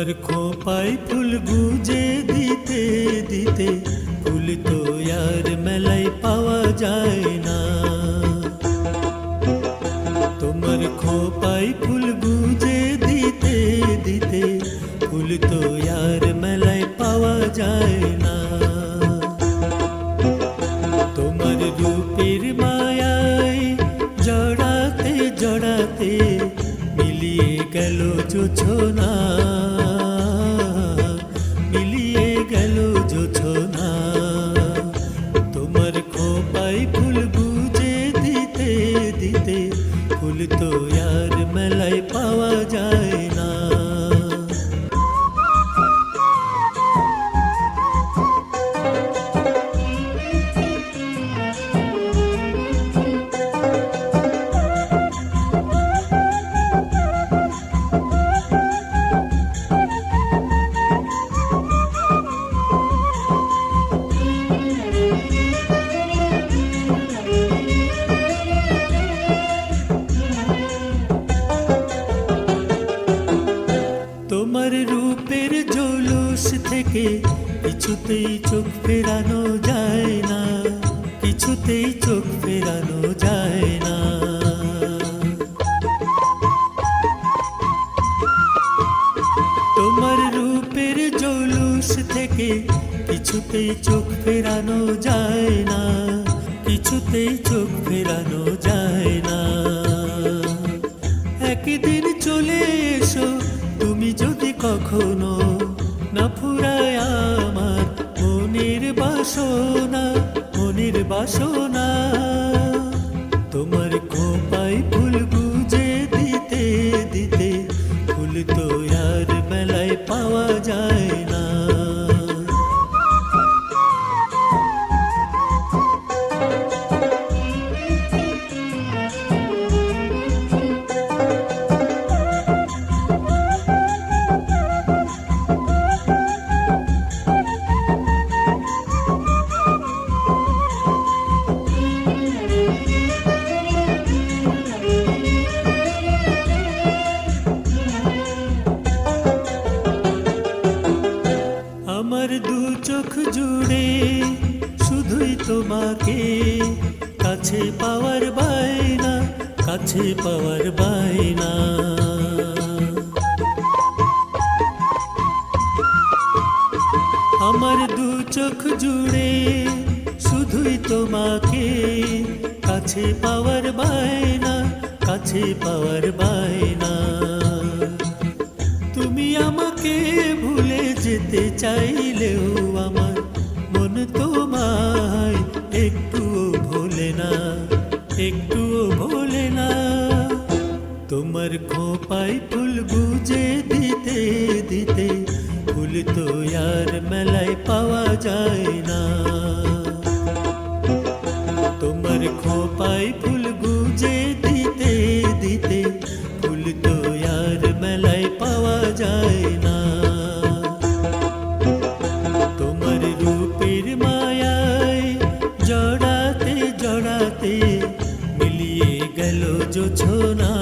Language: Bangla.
তোমার খোপায় ফুল গুজে দিতে দিতে ফুল তো আর মেলায় পাওয়া যায় না। তোমার খোপায় ফুল গুজে দিতে দিতে ফুল তো আর মেলায় পাওয়া যায় না। তোমার রূপের মায়ায় জড়াতে জড়াতে মিলিয়ে গেল জোছনা, মিলিয়ে গেল জোছনা। তোমার খোপায় ফুল গুজে দিতে দিতে ফুল তো আর মেলায় পাওয়া যায় না। তোমার রূপের জৌলুস থেকে কিছুতেই চোখ ফেরানো যায় না, কিছুতেই চোখ ফেরানো যায় না। তোমার রূপের জৌলুস থেকে কিছুতেই চোখ ফেরানো যায় না, কিছুতেই চোখ ফেরানো যায় না। একদিন চলে এসো তুমি যদি কখনো, না ফুরায় আমার মনের বাসনা, মনের বাসনা। তোমার খোপায় ফুল গুজে দিতে দিতে ফুল তো আর মেলায় পাওয়া যায় না। আমার দু চোখ জুড়ে শুধুই তোমাকে, কাছে পাওয়ার বায়না, কাছে পাওয়ার বায়না। আমার দু চোখ জুড়ে শুধুই তোমাকে, কাছে পাওয়ার বায়না, কাছে পাওয়ার বায়না। তুমি আমাকে ভুলে যেতে চাইলেও আমার মন তোমায় একটুও ভোলে না, একটুও ভোলে না। তোমার খোপায় ফুল গুজে দিতে দিতে ফুল তো আর মেলায় পাওয়া যায় না। তোমার খোপায় ফুল গুজে দিতে দিতে ফুল তো আর মেলায় পাওয়া যায় না। তোমার রূপের মায়ায় জড়াতে জড়াতে মিলিয়ে গেল জোছনা।